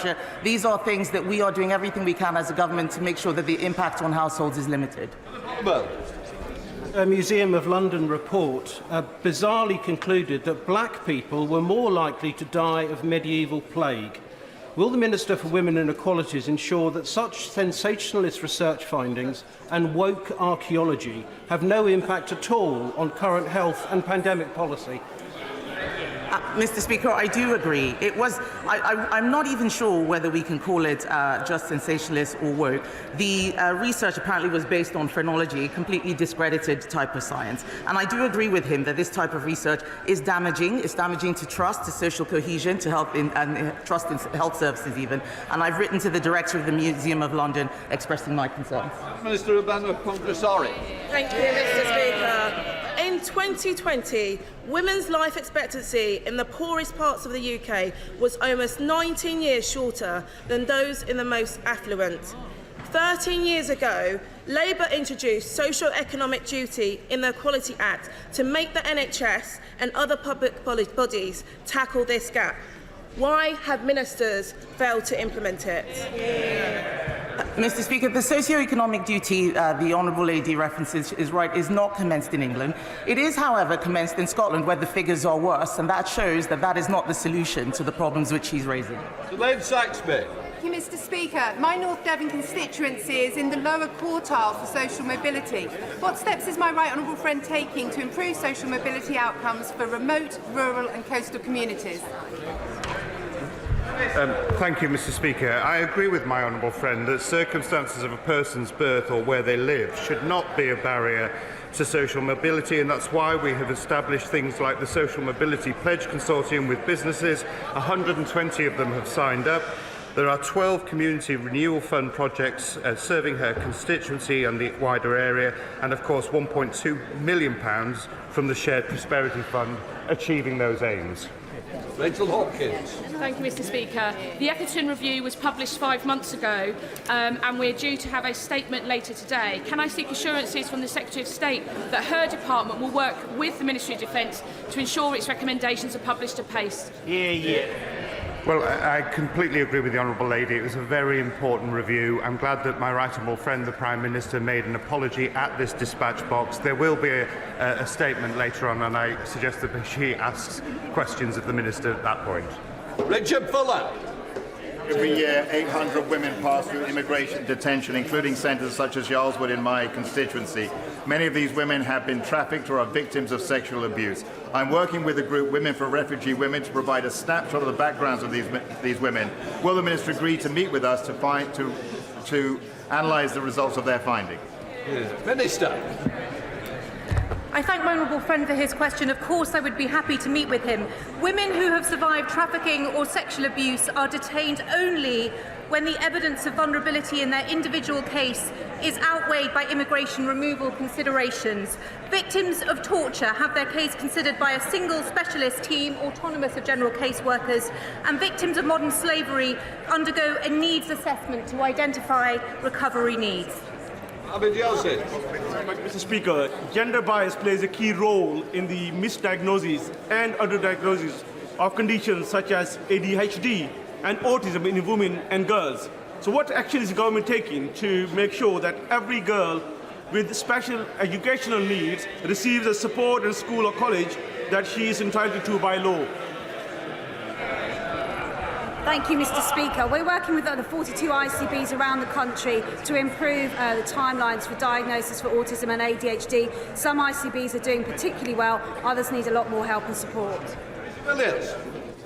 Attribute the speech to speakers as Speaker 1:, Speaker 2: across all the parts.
Speaker 1: infrastructure. These are things that we are doing everything we can as a government to make sure that the impact on households is limited.
Speaker 2: Well,
Speaker 3: a Museum of London report bizarrely concluded that black people were more likely to die of medieval plague. Will the Minister for Women and Equalities ensure that such sensationalist research findings and woke archaeology have no impact at all on current health and pandemic policy?
Speaker 1: Mr. Speaker, I do agree. I'm not even sure whether we can call it just sensationalist or woke. The research apparently was based on phrenology, completely discredited type of science. And I do agree with him that this type of research is damaging. It's damaging to trust, to social cohesion, to health and trust in health services even. And I've written to the director of the Museum of London expressing my concerns.
Speaker 2: Minister Urbano Congressari.
Speaker 4: Thank you, Mr. Speaker. In 2020, women's life expectancy in the poorest parts of the UK was almost 19 years shorter than those in the most affluent. 13 years ago, Labour introduced social economic duty in the Equality Act to make the NHS and other public bodies tackle this gap. Why have ministers failed to implement it?
Speaker 1: Mr. Speaker, the socio-economic duty the Honourable Lady references is right, is not commenced in England. It is, however, commenced in Scotland, where the figures are worse, and that shows that that is not the solution to the problems which he's raising.
Speaker 2: Elaine Saxby.
Speaker 5: Thank you, Mr. Speaker. My North Devon constituency is in the lower quartile for social mobility. What steps is my right honourable friend taking to improve social mobility outcomes for remote, rural and coastal communities?
Speaker 6: Thank you, Mr. Speaker. I agree with my honourable friend that circumstances of a person's birth or where they live should not be a barrier to social mobility, and that's why we have established things like the Social Mobility Pledge Consortium with businesses. 120 of them have signed up. There are 12 Community Renewal Fund projects serving her constituency and the wider area, and of course £1.2 million from the Shared Prosperity Fund achieving those aims.
Speaker 2: Rachel Hopkins.
Speaker 7: Thank you, Mr. Speaker. The Eccleston Review was published 5 months ago, and we're due to have a statement later today. Can I seek assurances from the Secretary of State that her department will work with the Ministry of Defence to ensure its recommendations are published at pace?
Speaker 6: Well, I completely agree with the Honourable Lady. It was a very important review. I'm glad that my right honourable friend, the Prime Minister, made an apology at this dispatch box. There will be a statement later on, and I suggest that she asks questions of the Minister at that point.
Speaker 2: Richard Fuller.
Speaker 8: Every year, 800 women pass through immigration detention, including centres such as Yarlswood in my constituency. Many of these women have been trafficked or are victims of sexual abuse. I'm working with the group Women for Refugee Women to provide a snapshot of the backgrounds of these women. Will the Minister agree to meet with us to analyse the results of their finding?
Speaker 2: Minister.
Speaker 9: I thank my honourable friend for his question. Of course I would be happy to meet with him. Women who have survived trafficking or sexual abuse are detained only when the evidence of vulnerability in their individual case is outweighed by immigration removal considerations. Victims of torture have their case considered by a single specialist team, autonomous of general caseworkers, and victims of modern slavery undergo a needs assessment to identify recovery needs.
Speaker 10: Mr. Speaker, gender bias plays a key role in the misdiagnosis and underdiagnosis of conditions such as ADHD and autism in women and girls. So what action is the government taking to make sure that every girl with special educational needs receives the support in school or college that she is entitled to by law?
Speaker 9: Thank you, Mr. Speaker. We're working with the 42 ICBs around the country to improve the timelines for diagnosis for autism and ADHD. Some ICBs are doing particularly well, others need a lot more help and support.
Speaker 2: Williams.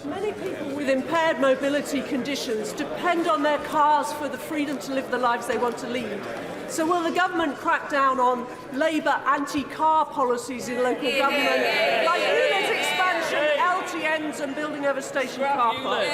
Speaker 11: Many people with impaired mobility conditions depend on their cars for the freedom to live the lives they want to lead. So will the government crack down on Labour anti-car policies in local government, like unit expansion, LTNs and building over station car parks?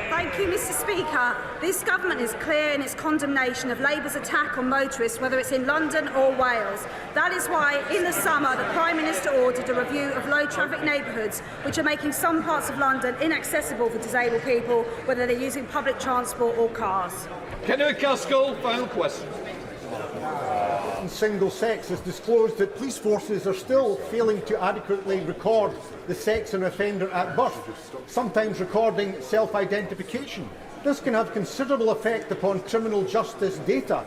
Speaker 9: Thank you, Mr. Speaker. This government is clear in its condemnation of Labour's attack on motorists, whether it's in London or Wales. That is why, in the summer, the Prime Minister ordered a review of low-traffic neighbourhoods, which are making some parts of London inaccessible for disabled people, whether they're using public transport or cars.
Speaker 2: Kenny Caskell, final question.
Speaker 12: and single sex has disclosed that police forces are still failing to adequately record the sex of an offender at birth, sometimes recording self-identification. This can have considerable effect upon criminal justice data.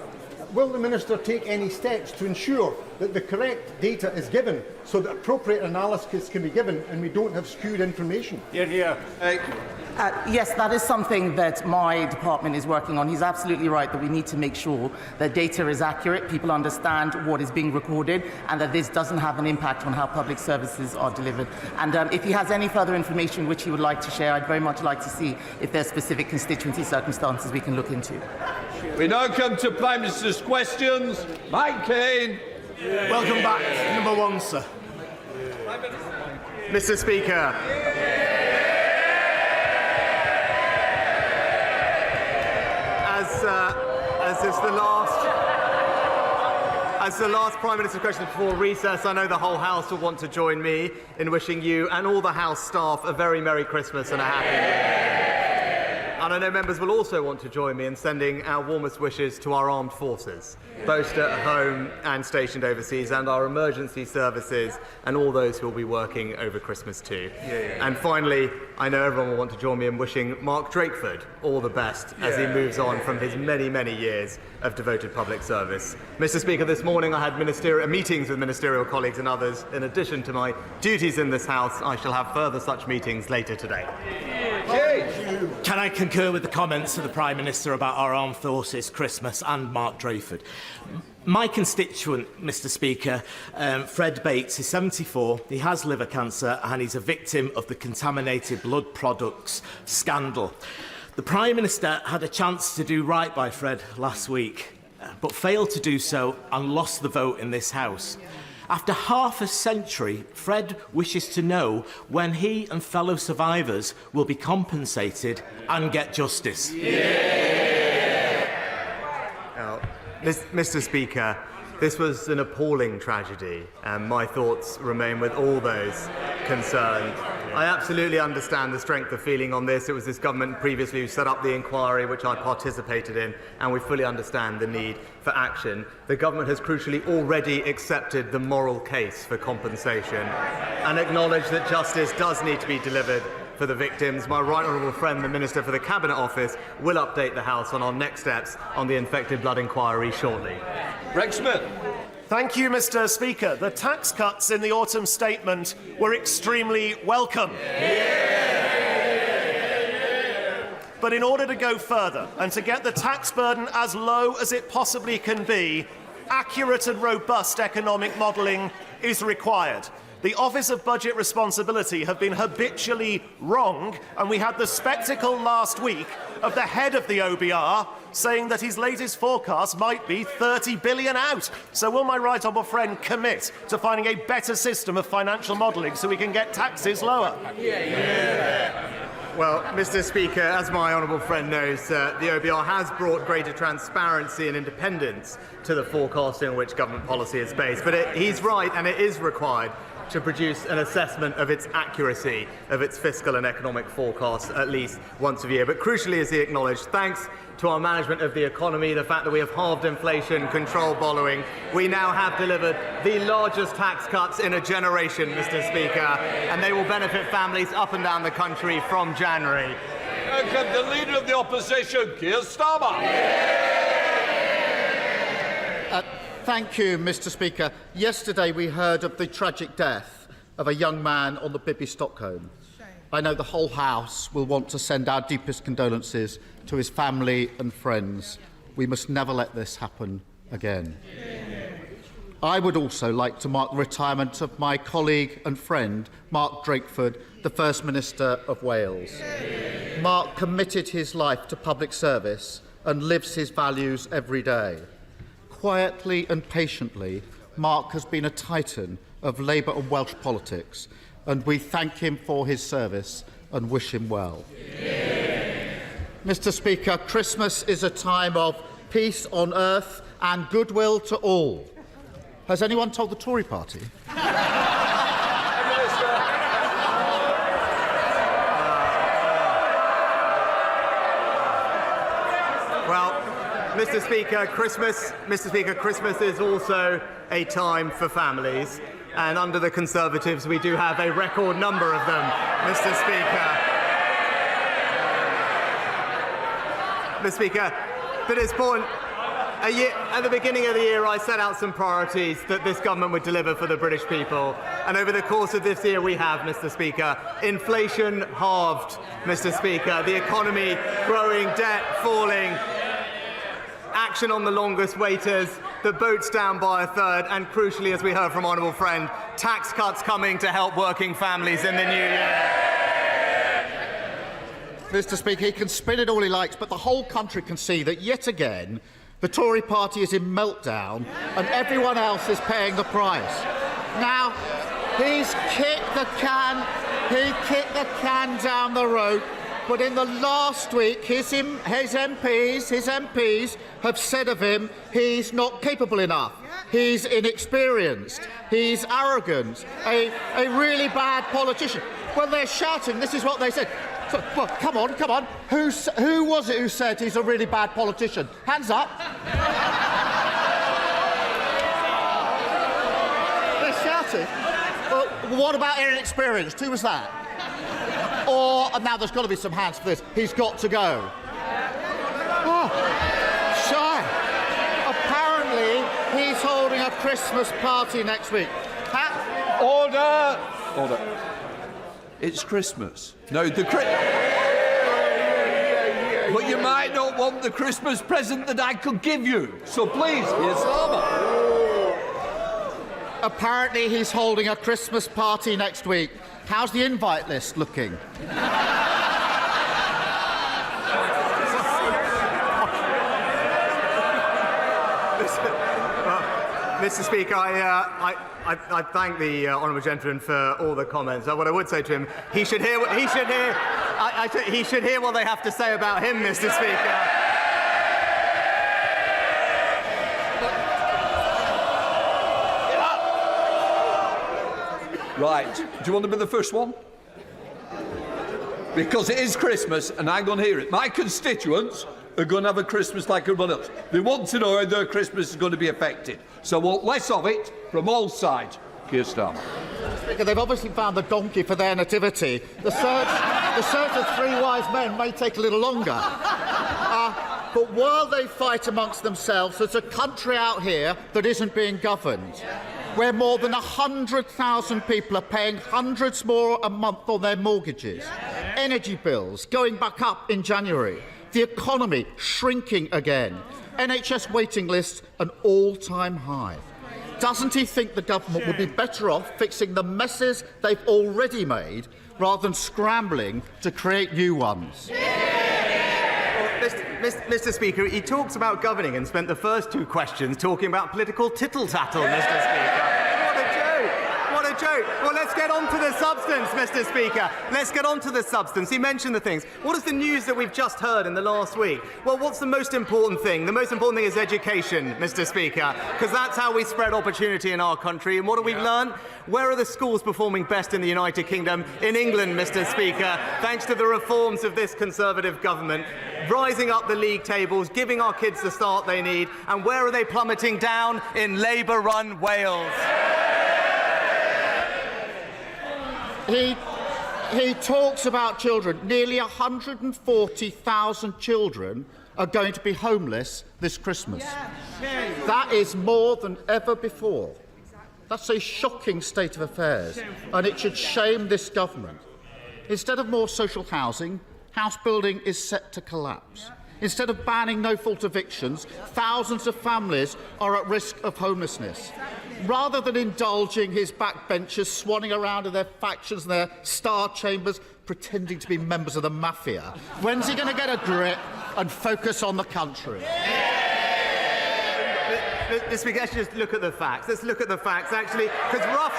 Speaker 12: Will the Minister take any steps to ensure that the correct data is given so that appropriate analysis can be given and we don't have skewed information?
Speaker 1: Yes, that is something that my department is working on. He's absolutely right that we need to make sure that data is accurate, people understand what is being recorded, and that this doesn't have an impact on how public services are delivered. And if he has any further information which he would like to share, I'd very much like to see if there's specific constituency circumstances we can look into.
Speaker 2: We now come to Prime Minister's questions. Mike Kane.
Speaker 13: Welcome back, number one, sir. Mr. Speaker. As the last Prime Minister's question before recess, I know the whole House will want to join me in wishing you and all the House staff a very Merry Christmas and a Happy New Year. And I know members will also want to join me in sending our warmest wishes to our armed forces, both at home and stationed overseas, and our emergency services and all those who will be working over Christmas too. And finally, I know everyone will want to join me in wishing Mark Drakeford all the best as he moves on from his many, many years of devoted public service. Mr. Speaker, this morning I had meetings with ministerial colleagues and others. In addition to my duties in this House, I shall have further such meetings later today.
Speaker 14: Can I concur with the comments of the Prime Minister about our armed forces, Christmas and Mark Drakeford? My constituent, Mr. Speaker, Fred Bates, is 74, he has liver cancer and he's a victim of the contaminated blood products scandal. The Prime Minister had a chance to do right by Fred last week, but failed to do so and lost the vote in this House. After half a century, Fred wishes to know when he and fellow survivors will be compensated and get justice.
Speaker 13: Now, Mr. Speaker, this was an appalling tragedy, and my thoughts remain with all those concerned. I absolutely understand the strength of feeling on this. It was this government previously who set up the inquiry, which I participated in, and we fully understand the need for action. The government has crucially already accepted the moral case for compensation and acknowledged that justice does need to be delivered for the victims. My right honourable friend, the Minister for the Cabinet Office, will update the House on our next steps on the infected blood inquiry shortly.
Speaker 2: Rex Smith.
Speaker 15: Thank you, Mr. Speaker. The tax cuts in the autumn statement were extremely welcome. But in order to go further and to get the tax burden as low as it possibly can be, accurate and robust economic modelling is required. The Office of Budget Responsibility have been habitually wrong, and we had the spectacle last week of the head of the OBR saying that his latest forecast might be 30 billion out. So will my right honourable friend commit to finding a better system of financial modelling so we can get taxes lower?
Speaker 13: Well, Mr. Speaker, as my honourable friend knows, the OBR has brought greater transparency and independence to the forecasting on which government policy is based. But he's right, and it is required to produce an assessment of its accuracy of its fiscal and economic forecasts at least once a year. But crucially, as he acknowledged, thanks to our management of the economy, the fact that we have halved inflation, controlled borrowing, we now have delivered the largest tax cuts in a generation, Mr. Speaker, and they will benefit families up and down the country from January.
Speaker 2: Welcome the Leader of the Opposition, Keir Starmer.
Speaker 16: Thank you, Mr. Speaker. Yesterday we heard of the tragic death of a young man on the Bibby Stockholm. I know the whole House will want to send our deepest condolences to his family and friends. We must never let this happen again. I would also like to mark the retirement of my colleague and friend, Mark Drakeford, the First Minister of Wales. Mark committed his life to public service and lives his values every day. Quietly and patiently, Mark has been a titan of Labour and Welsh politics, and we thank him for his service and wish him well. Mr. Speaker, Christmas is a time of peace on earth and goodwill to all. Has anyone told the Tory party?
Speaker 13: Well, Mr. Speaker, Christmas is also a time for families. And under the Conservatives, we do have a record number of them, Mr. Speaker. Mr. Speaker, to this point, at the beginning of the year, I set out some priorities that this government would deliver for the British people. And over the course of this year, we have, Mr. Speaker, inflation halved, Mr. Speaker, the economy growing, debt falling, action on the longest waiters, the boats down by a third, and crucially, as we heard from Honourable Friend, tax cuts coming to help working families in the new year.
Speaker 16: Mr. Speaker, he can spin it all he likes, but the whole country can see that yet again the Tory party is in meltdown and everyone else is paying the price. Now, he's kicked the can down the road, but in the last week his MPs have said of him he's not capable enough, he's inexperienced, he's arrogant, a really bad politician. When they're shouting, this is what they said. So, well, come on. Who was it who said he's a really bad politician? Hands up. They're shouting. Well, what about inexperienced? Who was that? And now there's got to be some hands for this. He's got to go. Oh, shy. Apparently, he's holding a Christmas party next week.
Speaker 2: Order. It's Christmas. No, but you might not want the Christmas present that I could give you. So please, here's Sama.
Speaker 16: Apparently he's holding a Christmas party next week. How's the invite list looking?
Speaker 13: Mr. Speaker, I thank the honourable gentleman for all the comments. What I would say to him, he should hear what they have to say about him, Mr. Speaker.
Speaker 2: Right. Do you want to be the first one? Because it is Christmas and I'm going to hear it. My constituents are going to have a Christmas like everyone else. They want to know how their Christmas is going to be affected. So want less of it from all sides. Keir Starmer.
Speaker 16: They've obviously found the donkey for their nativity. The search of three wise men may take a little longer. But while they fight amongst themselves, there's a country out here that isn't being governed, where more than 100,000 people are paying hundreds more a month on their mortgages, energy bills going back up in January, the economy shrinking again, NHS waiting lists an all-time high. Doesn't he think the government would be better off fixing the messes they've already made rather than scrambling to create new ones?
Speaker 13: Mr. Speaker, he talks about governing and spent the first two questions talking about political tittle-tattle, Mr. Speaker. What a joke. Well, let's get on to the substance, Mr. Speaker. Let's get on to the substance. He mentioned the things. What is the news that we've just heard in the last week? Well, what's the most important thing? The most important thing is education, Mr. Speaker, because that's how we spread opportunity in our country. And what have we learned? Where are the schools performing best in the United Kingdom? In England, Mr. Speaker, thanks to the reforms of this Conservative government, rising up the league tables, giving our kids the start they need. And where are they plummeting down? In Labour-run Wales.
Speaker 16: He talks about children. Nearly 140,000 children are going to be homeless this Christmas. That is more than ever before. That's a shocking state of affairs, and it should shame this government. Instead of more social housing, house building is set to collapse. Instead of banning no-fault evictions, thousands of families are at risk of homelessness. Rather than indulging his backbenchers swanning around in their factions and their star chambers, pretending to be members of the mafia, when's he going to get a grip and focus on the country?
Speaker 13: Let's just look at the facts. Let's look at the facts, actually, because rough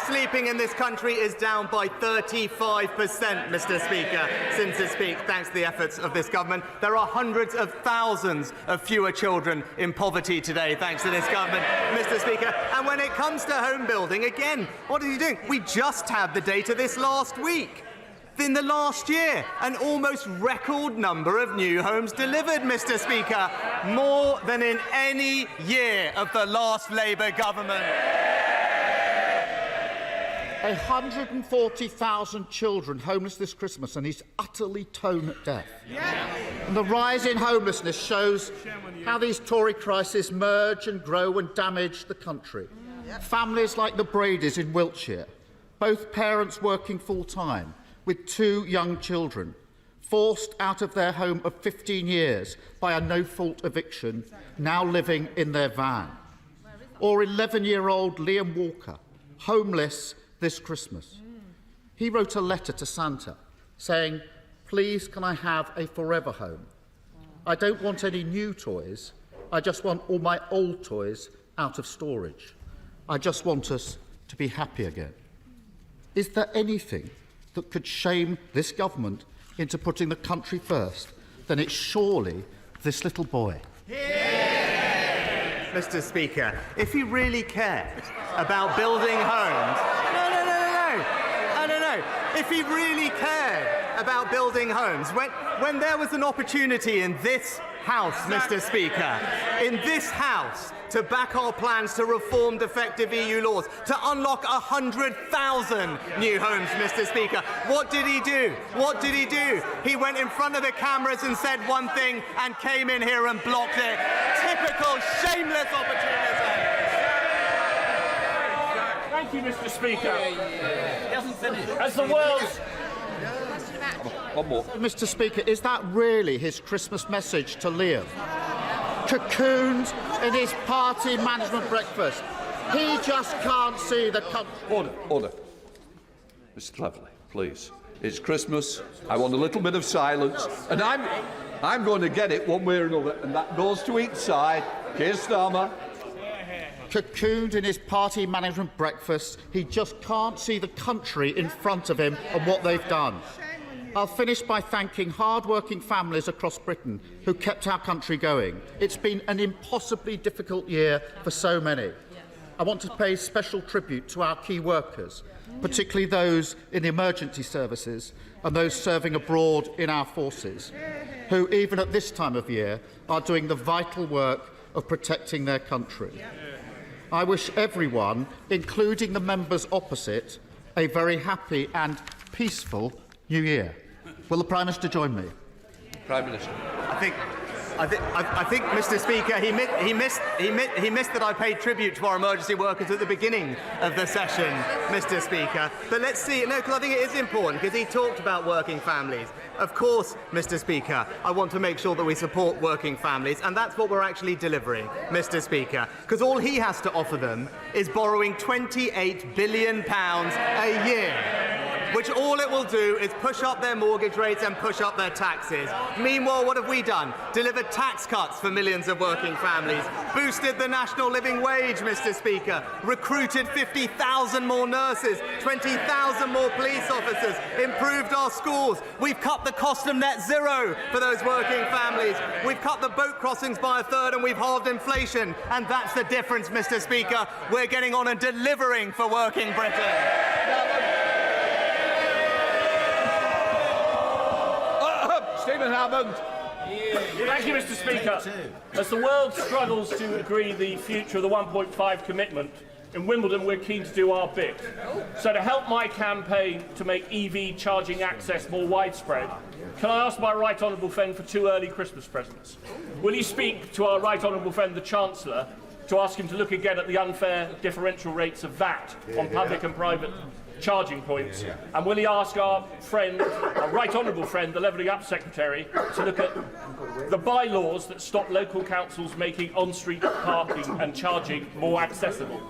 Speaker 13: sleeping in this country is down by 35%, Mr. Speaker, since its peak, thanks to the efforts of this government. There are hundreds of thousands of fewer children in poverty today, thanks to this government, Mr. Speaker. And when it comes to home building, again, what are you doing? We just had the data this last week. in the last year. An almost record number of new homes delivered, Mr. Speaker. More than in any year of the last Labour government.
Speaker 16: 140,000 children homeless this Christmas, and he's utterly tone deaf. And the rise in homelessness shows how these Tory crises merge and grow and damage the country. Families like the Bradys in Wiltshire, both parents working full-time with 2 young children, forced out of their home of 15 years by a no-fault eviction, now living in their van. Or 11-year-old Liam Walker, homeless this Christmas. He wrote a letter to Santa saying, "Please, can I have a forever home? I don't want any new toys. I just want all my old toys out of storage. I just want us to be happy again." Is there anything that could shame this government into putting the country first? Then it's surely this little boy.
Speaker 13: Mr. Speaker, if he really cared about building homes... No. If he really cared about building homes, when there was an opportunity in this House, Mr. Speaker, in this House, to back our plans to reform defective EU laws, to unlock 100,000 new homes, Mr. Speaker, what did he do? What did he do? He went in front of the cameras and said one thing and came in here and blocked it. Typical shameless opportunism.
Speaker 17: Thank you, Mr. Speaker. He hasn't finished. As the world's...
Speaker 2: One more.
Speaker 16: Mr. Speaker, is that really his Christmas message to Liam? Cocooned in his party management breakfast. He just can't see the country.
Speaker 2: Order. Mr. Cleverly, please. It's Christmas. I want a little bit of silence. And I'm going to get it one way or another. And that goes to each side. Keir Starmer.
Speaker 16: Cocooned in his party management breakfast, he just can't see the country in front of him and what they've done. I'll finish by thanking hard-working families across Britain who kept our country going. It's been an impossibly difficult year for so many. I want to pay special tribute to our key workers, particularly those in the emergency services and those serving abroad in our forces, who, even at this time of year, are doing the vital work of protecting their country. I wish everyone, including the members opposite, a very happy and peaceful New Year. Will the Prime Minister join me?
Speaker 2: Prime Minister.
Speaker 13: I think, Mr. Speaker, he missed that I paid tribute to our emergency workers at the beginning of the session, Mr. Speaker. But let's see, because I think it is important, because he talked about working families. Of course, Mr. Speaker, I want to make sure that we support working families, and that's what we're actually delivering, Mr. Speaker, because all he has to offer them is borrowing £28 billion a year, which all it will do is push up their mortgage rates and push up their taxes. Meanwhile, what have we done? Delivered tax cuts for millions of working families, boosted the national living wage, Mr. Speaker, recruited 50,000 more nurses, 20,000 more police officers, improved our schools. We've cut the cost of net zero for those working families. We've cut the boat crossings by a third and we've halved inflation. And that's the difference, Mr. Speaker. We're getting on and delivering for working Britain.
Speaker 2: Stephen Hammond.
Speaker 17: Thank you, Mr. Speaker. As the world struggles to agree the future of the 1.5 commitment, in Wimbledon we're keen to do our bit. So to help my campaign to make EV charging access more widespread, can I ask my right honourable friend for 2 early Christmas presents? Will you speak to our right honourable friend, the Chancellor, to ask him to look again at the unfair differential rates of VAT on public and private charging points? And will he ask our friend, our right honourable friend, the Levelling Up Secretary, to look at the bylaws that stop local councils making on-street parking and charging more accessible?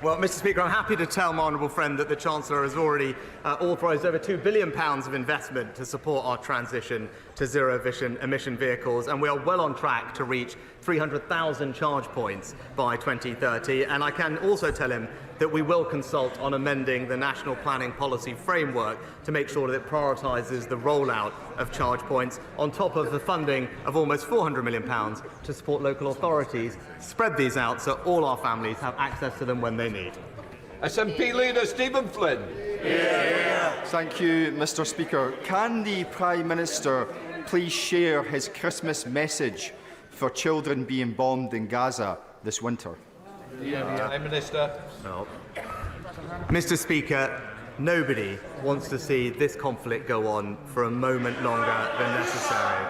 Speaker 13: Well, Mr. Speaker, I'm happy to tell my honourable friend that the Chancellor has already authorised over £2 billion of investment to support our transition to zero-emission vehicles, and we are well on track to reach 300,000 charge points by 2030. And I can also tell him that we will consult on amending the National Planning Policy Framework to make sure that it prioritises the rollout of charge points on top of the funding of almost £400 million to support local authorities, spread these out so all our families have access to them when they need.
Speaker 2: SNP leader Stephen Flynn.
Speaker 18: Thank you, Mr. Speaker. Can the Prime Minister please share his Christmas message for children being bombed in Gaza this winter?
Speaker 2: Prime Minister.
Speaker 13: No. Mr. Speaker, nobody wants to see this conflict go on for a moment longer than necessary.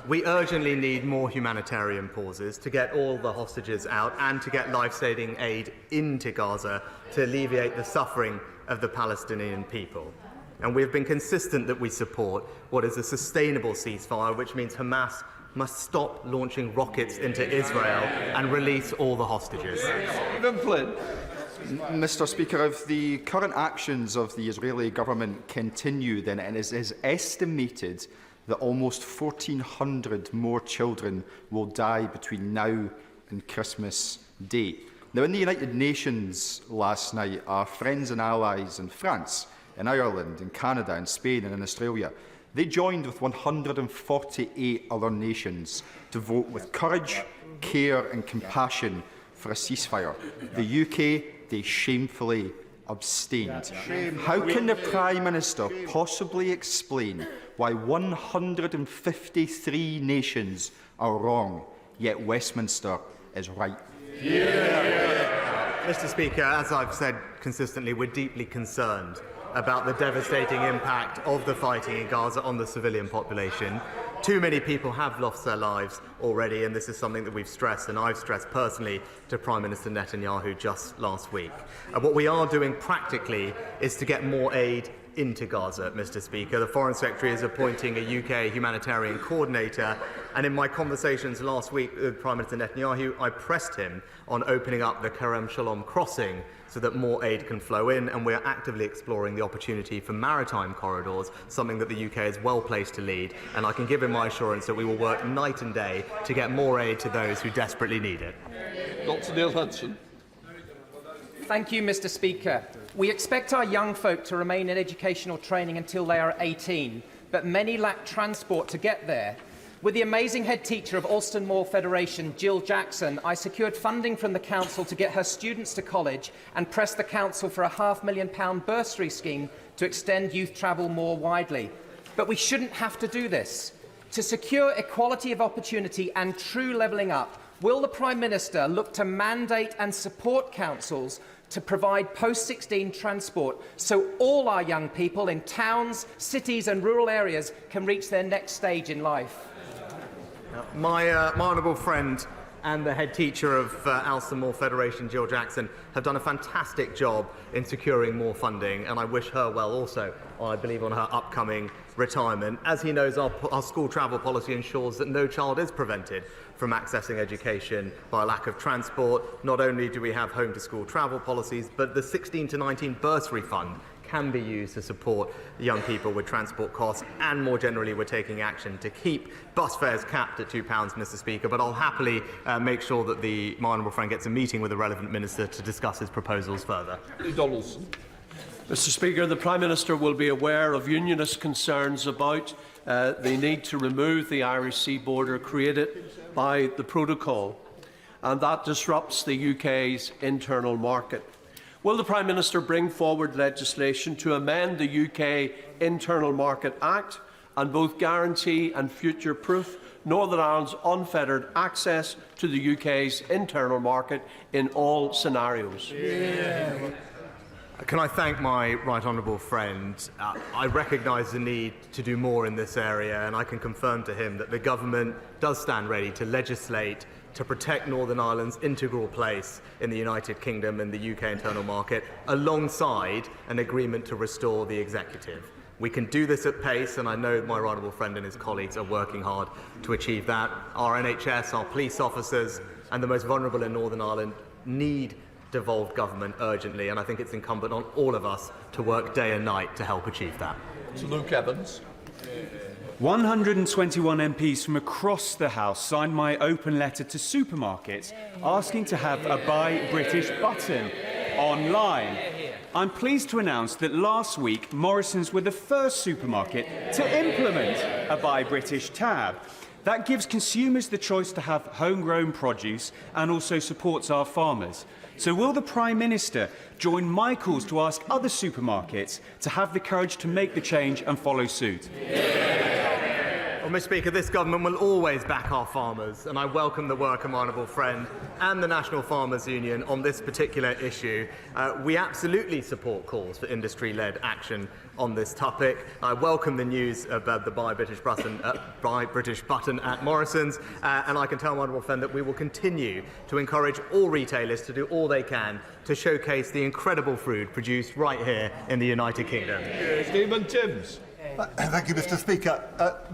Speaker 13: We urgently need more humanitarian pauses to get all the hostages out and to get life-saving aid into Gaza to alleviate the suffering of the Palestinian people. And we have been consistent that we support what is a sustainable ceasefire, which means Hamas must stop launching rockets into Israel and release all the hostages.
Speaker 2: Stephen Flynn.
Speaker 18: Mr. Speaker, if the current actions of the Israeli government continue, then it is estimated that almost 1,400 more children will die between now and Christmas Day. Now, in the United Nations last night, our friends and allies in France, in Ireland, in Canada, in Spain and in Australia, they joined with 148 other nations to vote with courage, care and compassion for a ceasefire. The UK, they shamefully abstained. How can the Prime Minister possibly explain why 153 nations are wrong, yet Westminster is right?
Speaker 13: Mr. Speaker, as I've said consistently, we're deeply concerned about the devastating impact of the fighting in Gaza on the civilian population. Too many people have lost their lives already, and this is something that we've stressed, and I've stressed personally to Prime Minister Netanyahu just last week. What we are doing practically is to get more aid into Gaza, Mr. Speaker. The Foreign Secretary is appointing a UK humanitarian coordinator, and in my conversations last week with Prime Minister Netanyahu, I pressed him on opening up the Kerem Shalom crossing so that more aid can flow in, and we are actively exploring the opportunity for maritime corridors, something that the UK is well placed to lead, and I can give him my assurance that we will work night and day to get more aid to those who desperately need it.
Speaker 2: Dr. Neil Hudson.
Speaker 19: Thank you, Mr. Speaker. We expect our young folk to remain in educational training until they are 18, but many lack transport to get there. With the amazing head teacher of Alston Moor Federation, Jill Jackson, I secured funding from the council to get her students to college and pressed the council for a £500,000 bursary scheme to extend youth travel more widely. But we shouldn't have to do this. To secure equality of opportunity and true levelling up, will the Prime Minister look to mandate and support councils to provide post-16 transport so all our young people in towns, cities and rural areas can reach their next stage in life?
Speaker 13: My honourable friend and the head teacher of Alston Moor Federation, Jill Jackson, have done a fantastic job in securing more funding, and I wish her well also, I believe, on her upcoming retirement. As he knows, our school travel policy ensures that no child is prevented from accessing education by a lack of transport. Not only do we have home-to-school travel policies, but the 16 to 19 bursary fund can be used to support young people with transport costs, and more generally we're taking action to keep bus fares capped at £2, Mr. Speaker, but I'll happily make sure that my honourable friend gets a meeting with the relevant minister to discuss his proposals further.
Speaker 2: Donaldson.
Speaker 20: Mr. Speaker, the Prime Minister will be aware of unionist concerns about the need to remove the Irish Sea border created by the protocol, and that disrupts the UK's internal market. Will the Prime Minister bring forward legislation to amend the UK Internal Market Act and both guarantee and future-proof Northern Ireland's unfettered access to the UK's internal market in all scenarios?
Speaker 13: Can I thank my right honourable friend? I recognise the need to do more in this area, and I can confirm to him that the government does stand ready to legislate to protect Northern Ireland's integral place in the United Kingdom and the UK internal market, alongside an agreement to restore the executive. We can do this at pace, and I know my right honourable friend and his colleagues are working hard to achieve that. Our NHS, our police officers and the most vulnerable in Northern Ireland need devolved government urgently, and I think it's incumbent on all of us to work day and night to help achieve that.
Speaker 2: To Luke Evans.
Speaker 21: 121 MPs from across the House signed my open letter to supermarkets asking to have a Buy British button online. I'm pleased to announce that last week Morrisons were the first supermarket to implement a Buy British tab. That gives consumers the choice to have homegrown produce and also supports our farmers. So will the Prime Minister join my calls to ask other supermarkets to have the courage to make the change and follow suit?
Speaker 13: Well, Mr. Speaker, this government will always back our farmers, and I welcome the work of my honourable friend and the National Farmers Union on this particular issue. We absolutely support calls for industry-led action on this topic. I welcome the news about the Buy British button at Morrison's, and I can tell my honourable friend that we will continue to encourage all retailers to do all they can to showcase the incredible food produced right here in the United Kingdom.
Speaker 2: Stephen Timms.
Speaker 3: Thank you, Mr. Speaker.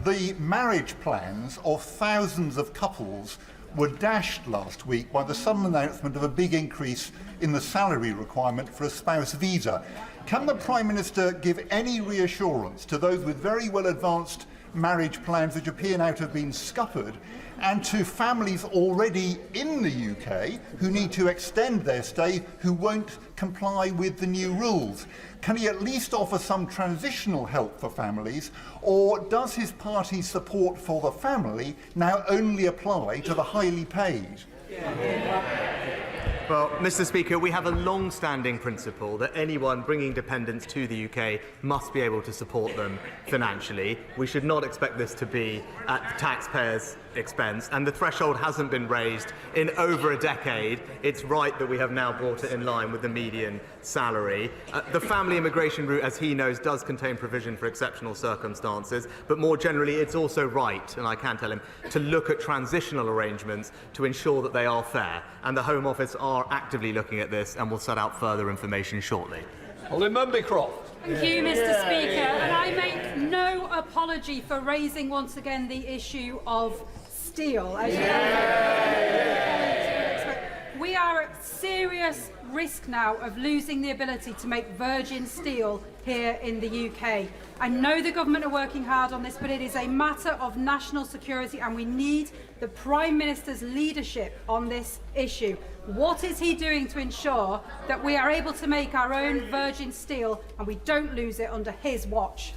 Speaker 3: The marriage plans of thousands of couples were dashed last week by the sudden announcement of a big increase in the salary requirement for a spouse visa. Can the Prime Minister give any reassurance to those with very well advanced marriage plans which appear now to have been scuppered, and to families already in the UK who need to extend their stay who won't comply with the new rules? Can he at least offer some transitional help for families, or does his party's support for the family now only apply to the highly paid?
Speaker 13: Well, Mr. Speaker, we have a long-standing principle that anyone bringing dependents to the UK must be able to support them financially. We should not expect this to be at the taxpayers' expense, and the threshold hasn't been raised in over a decade. It's right that we have now brought it in line with the median salary. The family immigration route, as he knows, does contain provision for exceptional circumstances, but more generally it's also right, and I can tell him, to look at transitional arrangements to ensure that they are fair, and the Home Office are actively looking at this and will set out further information shortly.
Speaker 2: Ollie Mumbycroft.
Speaker 22: Thank you, Mr. Speaker. And I make no apology for raising once again the issue of steel. As we are at serious risk now of losing the ability to make virgin steel here in the UK. I know the government are working hard on this, but it is a matter of national security, and we need the Prime Minister's leadership on this issue. What is he doing to ensure that we are able to make our own virgin steel and we don't lose it under his watch?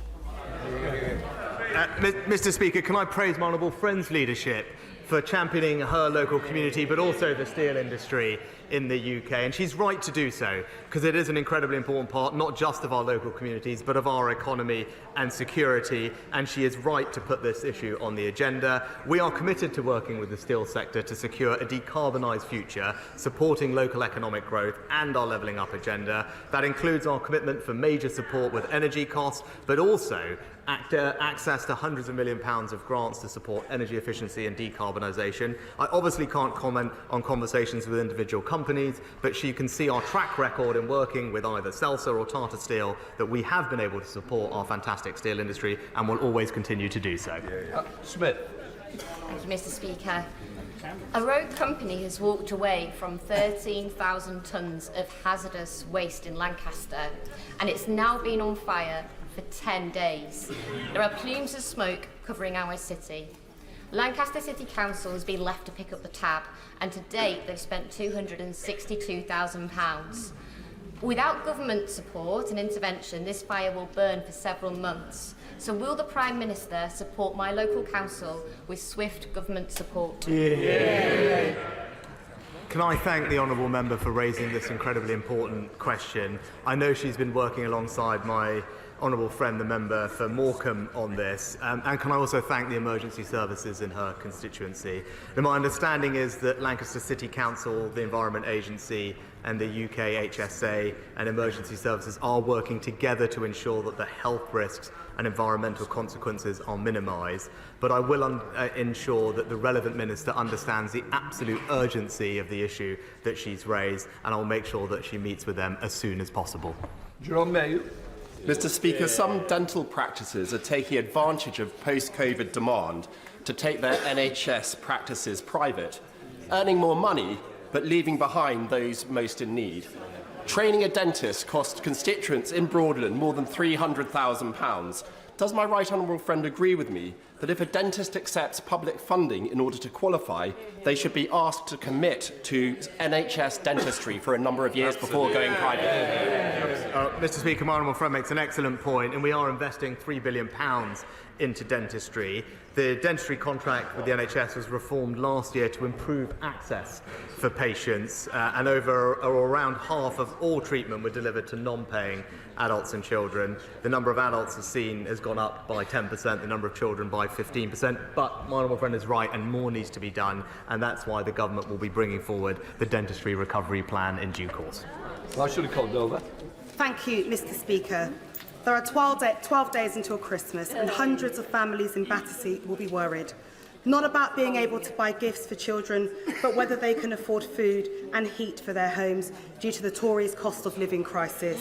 Speaker 13: Mr. Speaker, can I praise my honourable friend's leadership for championing her local community, but also the steel industry in the UK, and she's right to do so, because it is an incredibly important part, not just of our local communities, but of our economy and security, and she is right to put this issue on the agenda. We are committed to working with the steel sector to secure a decarbonised future, supporting local economic growth and our levelling up agenda. That includes our commitment for major support with energy costs, but also access to hundreds of £millions of grants to support energy efficiency and decarbonisation. I obviously can't comment on conversations with individual companies, but she can see our track record in working with either Celsa or Tata Steel that we have been able to support our fantastic steel industry and will always continue to do so.
Speaker 2: Smith.
Speaker 23: Thank you, Mr. Speaker. A rogue company has walked away from 13,000 tonnes of hazardous waste in Lancaster, and it's now been on fire for 10 days. There are plumes of smoke covering our city. Lancaster City Council has been left to pick up the tab, and to date they've spent £262,000. Without government support and intervention, this fire will burn for several months. So will the Prime Minister support my local council with swift government support?
Speaker 13: Can I thank the honourable member for raising this incredibly important question. I know she's been working alongside my honourable friend, the member for Morecambe, on this, and can I also thank the emergency services in her constituency. And my understanding is that Lancaster City Council, the Environment Agency and the UK HSA and emergency services are working together to ensure that the health risks and environmental consequences are minimised, but I will ensure that the relevant minister understands the absolute urgency of the issue that she's raised, and I'll make sure that she meets with them as soon as possible.
Speaker 2: Jerome Mayo.
Speaker 24: Mr. Speaker, some dental practices are taking advantage of post-COVID demand to take their NHS practices private, earning more money but leaving behind those most in need. Training a dentist costs constituents in Broadland more than £300,000. Does my right honourable friend agree with me that if a dentist accepts public funding in order to qualify, they should be asked to commit to NHS dentistry for a number of years before going private?
Speaker 13: Mr. Speaker, my honourable friend makes an excellent point, and we are investing £3 billion into dentistry. The dentistry contract with the NHS was reformed last year to improve access for patients, and around half of all treatment were delivered to non-paying adults and children. The number of adults seen has gone up by 10%, the number of children by 15%, but my honourable friend is right, and more needs to be done, and that's why the government will be bringing forward the dentistry recovery plan in due course.
Speaker 2: I should have called over.
Speaker 4: Thank you, Mr. Speaker. There are 12 days until Christmas, and hundreds of families in Battersea will be worried. Not about being able to buy gifts for children, but whether they can afford food and heat for their homes due to the Tories' cost of living crisis.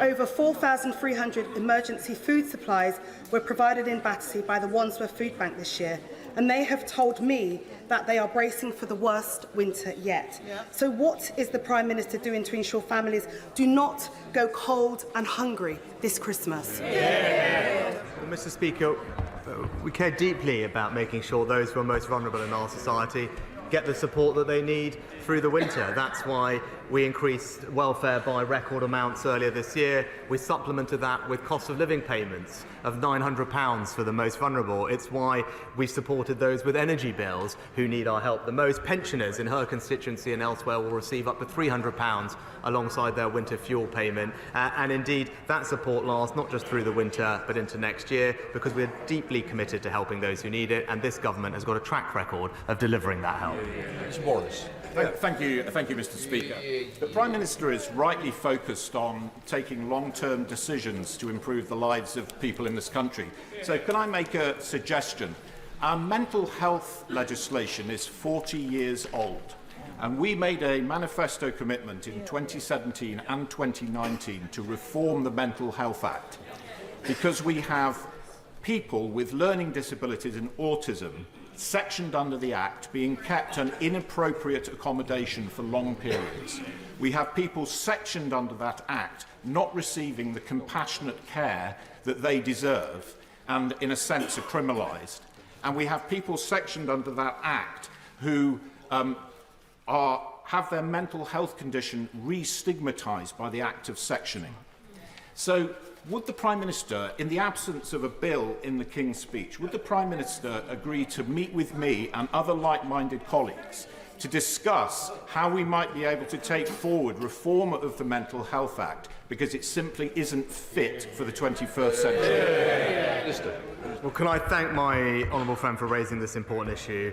Speaker 4: Over 4,300 emergency food supplies were provided in Battersea by the Wandsworth Food Bank this year, and they have told me that they are bracing for the worst winter yet. So what is the Prime Minister doing to ensure families do not go cold and hungry this Christmas?
Speaker 13: Well, Mr. Speaker, we care deeply about making sure those who are most vulnerable in our society get the support that they need through the winter. That's why we increased welfare by record amounts earlier this year. We supplemented that with cost of living payments of £900 for the most vulnerable. It's why we supported those with energy bills who need our help the most. Pensioners in her constituency and elsewhere will receive up to £300 alongside their winter fuel payment. And indeed, that support lasts not just through the winter, but into next year, because we're deeply committed to helping those who need it, and this government has got a track record of delivering that help.
Speaker 2: Mr. Wallace.
Speaker 5: Thank you, Mr. Speaker. The Prime Minister is rightly focused on taking long-term decisions to improve the lives of people in this country. So can I make a suggestion? Our mental health legislation is 40 years old, and we made a manifesto commitment in 2017 and 2019 to reform the Mental Health Act, because we have people with learning disabilities and autism sectioned under the Act being kept an inappropriate accommodation for long periods. We have people sectioned under that Act not receiving the compassionate care that they deserve and, in a sense, are criminalised. And we have people sectioned under that Act who have their mental health condition re-stigmatised by the act of sectioning. So, would the Prime Minister, in the absence of a bill in the King's Speech, would the Prime Minister agree to meet with me and other like-minded colleagues to discuss how we might be able to take forward reform of the Mental Health Act, because it simply isn't fit for the 21st century?
Speaker 13: Well, can I thank my honourable friend for raising this important issue?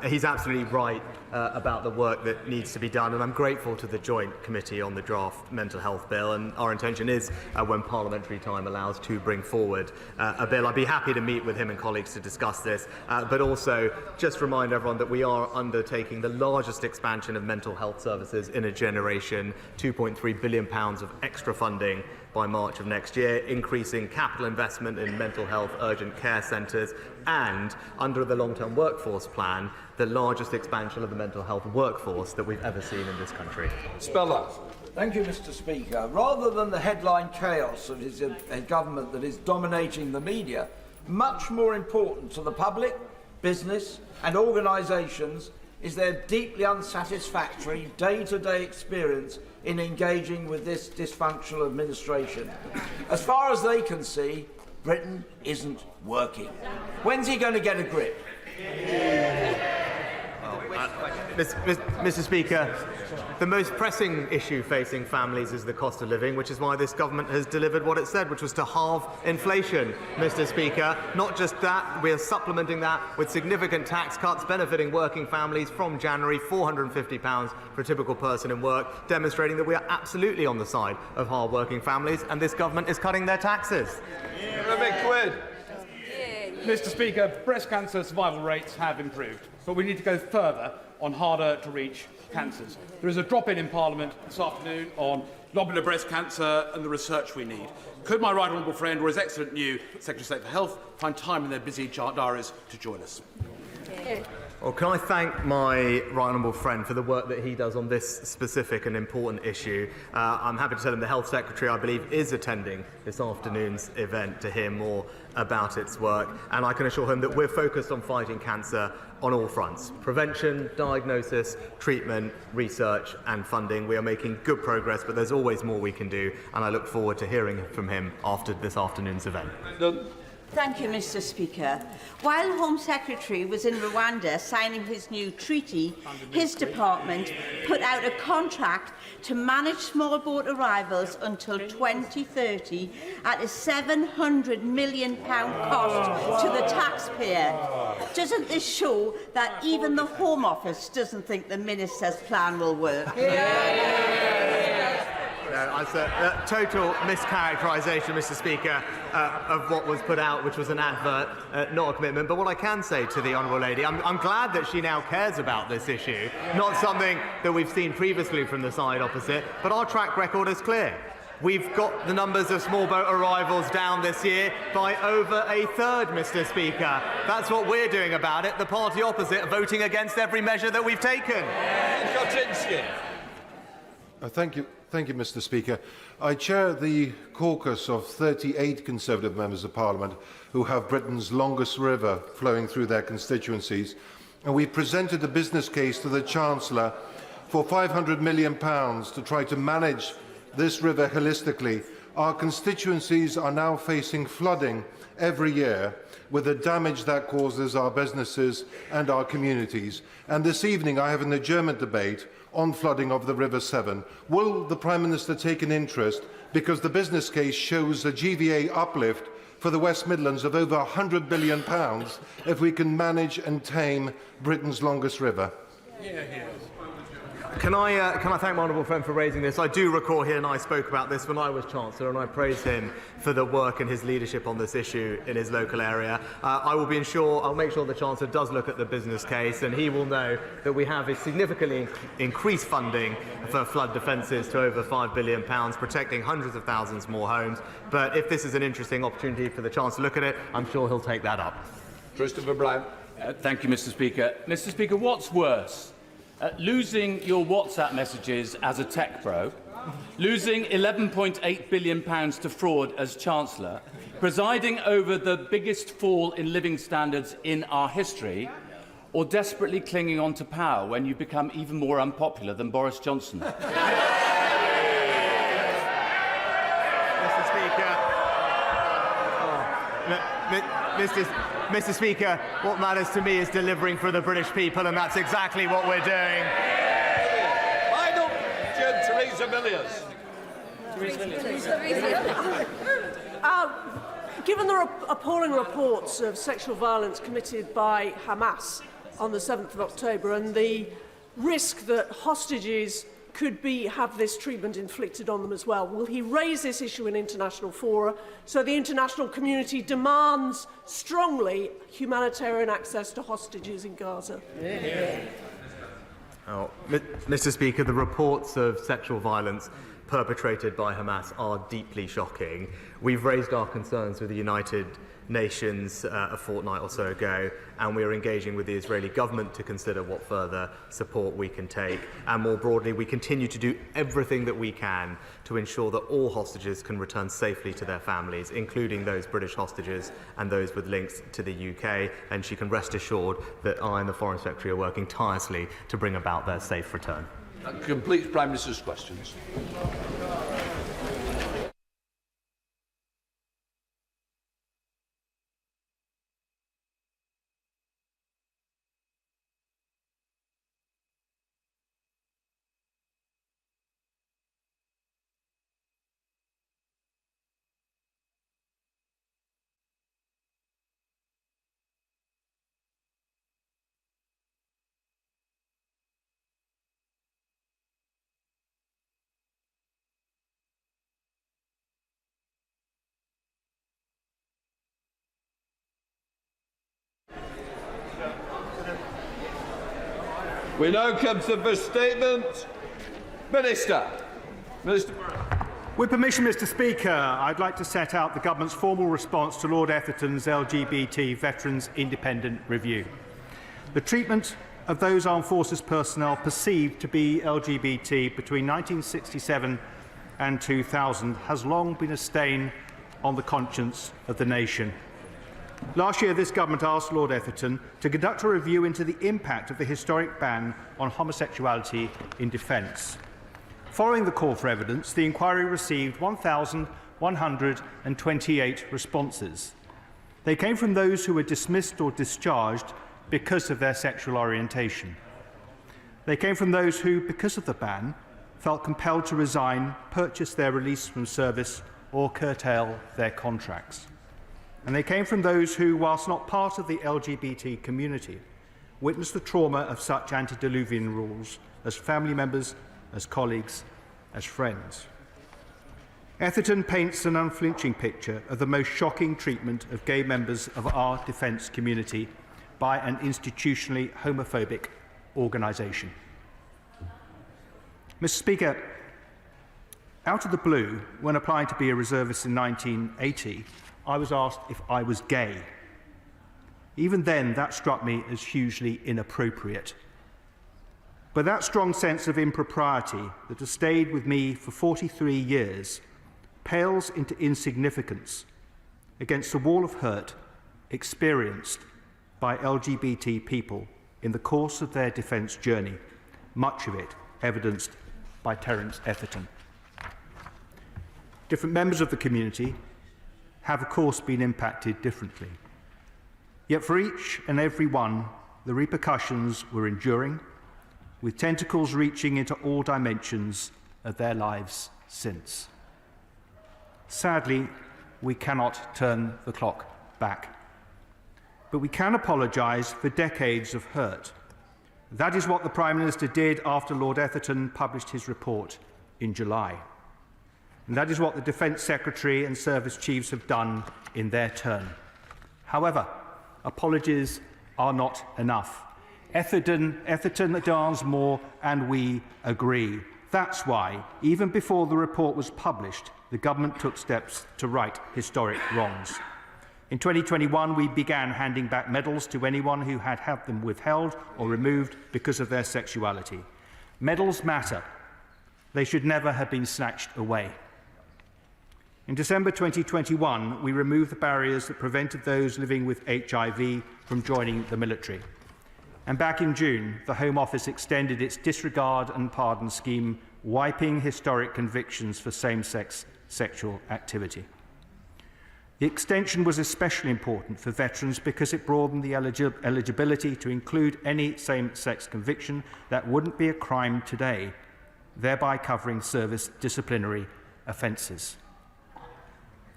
Speaker 13: He's absolutely right about the work that needs to be done, and I'm grateful to the Joint Committee on the draft Mental Health Bill, and our intention is, when parliamentary time allows, to bring forward a bill. I'd be happy to meet with him and colleagues to discuss this, but also just remind everyone that we are undertaking the largest expansion of mental health services in a generation, £2.3 billion of extra funding by March of next year, increasing capital investment in mental health urgent care centres, and, under the long-term workforce plan, the largest expansion of the mental health workforce that we've ever seen in this country.
Speaker 2: Speller.
Speaker 6: Thank you, Mr. Speaker. Rather than the headline chaos of a government that is dominating the media, much more important to the public, business and organisations is their deeply unsatisfactory day-to-day experience in engaging with this dysfunctional administration. As far as they can see, Britain isn't working. When's he going to get a grip?
Speaker 13: Mr. Speaker, the most pressing issue facing families is the cost of living, which is why this government has delivered what it said, which was to halve inflation, Mr. Speaker. Not just that, we are supplementing that with significant tax cuts benefiting working families from January, £450 for a typical person in work, demonstrating that we are absolutely on the side of hard-working families, and this government is cutting their taxes.
Speaker 7: Mr. Speaker, breast cancer survival rates have improved, but we need to go further on harder-to-reach cancers. There is a drop-in in Parliament this afternoon on lobular breast cancer and the research we need. Could my right honourable friend or his excellent new Secretary of State for Health find time in their busy diaries to join us?
Speaker 13: Well, can I thank my right honourable friend for the work that he does on this specific and important issue. I'm happy to tell him the Health Secretary, I believe, is attending this afternoon's event to hear more about its work, and I can assure him that we're focused on fighting cancer on all fronts: prevention, diagnosis, treatment, research and funding. We are making good progress, but there's always more we can do, and I look forward to hearing from him after this afternoon's event.
Speaker 8: Thank you, Mr. Speaker. While Home Secretary was in Rwanda signing his new treaty, his department put out a contract to manage small boat arrivals until 2030 at a £700 million cost to the taxpayer. Doesn't this show that even the Home Office doesn't think the Minister's plan will work?
Speaker 13: No, it's a total mischaracterisation, Mr. Speaker, of what was put out, which was an advert, not a commitment. But what I can say to the Honourable Lady, I'm glad that she now cares about this issue, not something that we've seen previously from the side opposite, but our track record is clear. We've got the numbers of small boat arrivals down this year by over a third, Mr. Speaker. That's what we're doing about it. The party opposite voting against every measure that we've taken.
Speaker 9: Thank you, Mr. Speaker. I chair the caucus of 38 Conservative members of Parliament who have Britain's longest river flowing through their constituencies, and we presented a business case to the Chancellor for £500 million to try to manage this river holistically. Our constituencies are now facing flooding every year, with the damage that causes our businesses and our communities. And this evening I have an adjournment debate on flooding of the River Severn. Will the Prime Minister take an interest, because the business case shows a GVA uplift for the West Midlands of over £100 billion if we can manage and tame Britain's longest river?
Speaker 13: Can I thank my honourable friend for raising this? I do recall he and I spoke about this when I was Chancellor, and I praise him for the work and his leadership on this issue in his local area. I'll make sure the Chancellor does look at the business case, and he will know that we have a significantly increased funding for flood defences to over £5 billion, protecting hundreds of thousands more homes. But if this is an interesting opportunity for the Chancellor to look at it, I'm sure he'll take that up.
Speaker 2: Christopher Brown.
Speaker 10: Thank you, Mr. Speaker. Mr. Speaker, what's worse? Losing your WhatsApp messages as a tech pro, losing £11.8 billion to fraud as Chancellor, presiding over the biggest fall in living standards in our history, or desperately clinging on to power when you become even more unpopular than Boris Johnson?
Speaker 13: Mr. Speaker, Mr. Speaker, what matters to me is delivering for the British people, and that's exactly what we're doing.
Speaker 2: I don't, Theresa Villiers.
Speaker 11: Given the appalling reports of sexual violence committed by Hamas on the 7th of October and the risk that hostages could have this treatment inflicted on them as well, will he raise this issue in international fora so the international community demands strongly humanitarian access to hostages in Gaza?
Speaker 13: Mr. Speaker, the reports of sexual violence perpetrated by Hamas are deeply shocking. We've raised our concerns with the United Nations a fortnight or so ago, and we are engaging with the Israeli government to consider what further support we can take. And more broadly, we continue to do everything that we can to ensure that all hostages can return safely to their families, including those British hostages and those with links to the UK. And she can rest assured that I and the Foreign Secretary are working tirelessly to bring about their safe return.
Speaker 2: That completes Prime Minister's questions. We now come to the first statement. Minister.
Speaker 25: With permission, Mr. Speaker, I'd like to set out the Government's formal response to Lord Etherton's LGBT Veterans Independent Review. The treatment of those armed forces personnel perceived to be LGBT between 1967 and 2000 has long been a stain on the conscience of the nation. Last year, this government asked Lord Etherton to conduct a review into the impact of the historic ban on homosexuality in defence. Following the call for evidence, the inquiry received 1,128 responses. They came from those who were dismissed or discharged because of their sexual orientation. They came from those who, because of the ban, felt compelled to resign, purchase their release from service, or curtail their contracts. And they came from those who, whilst not part of the LGBT community, witnessed the trauma of such antediluvian rules as family members, as colleagues, as friends. Etherton paints an unflinching picture of the most shocking treatment of gay members of our defence community by an institutionally homophobic organisation. Mr. Speaker, out of the blue, when applying to be a reservist in 1980, I was asked if I was gay. Even then, that struck me as hugely inappropriate. But that strong sense of impropriety that has stayed with me for 43 years pales into insignificance against the wall of hurt experienced by LGBT people in the course of their defence journey, much of it evidenced by Terence Etherton. Different members of the community have, of course, been impacted differently. Yet for each and every one, the repercussions were enduring, with tentacles reaching into all dimensions of their lives since. Sadly, we cannot turn the clock back. But we can apologise for decades of hurt. That is what the Prime Minister did after Lord Etherton published his report in July. And that is what the Defence Secretary and Service Chiefs have done in their turn. However, apologies are not enough. Etherton demands more, and we agree. That's why, even before the report was published, the government took steps to right historic wrongs. In 2021, we began handing back medals to anyone who had had them withheld or removed because of their sexuality. Medals matter. They should never have been snatched away. In December 2021, we removed the barriers that prevented those living with HIV from joining the military. And back in June, the Home Office extended its disregard and pardon scheme, wiping historic convictions for same-sex sexual activity. The extension was especially important for veterans because it broadened the eligibility to include any same-sex conviction that wouldn't be a crime today, thereby covering service disciplinary offences.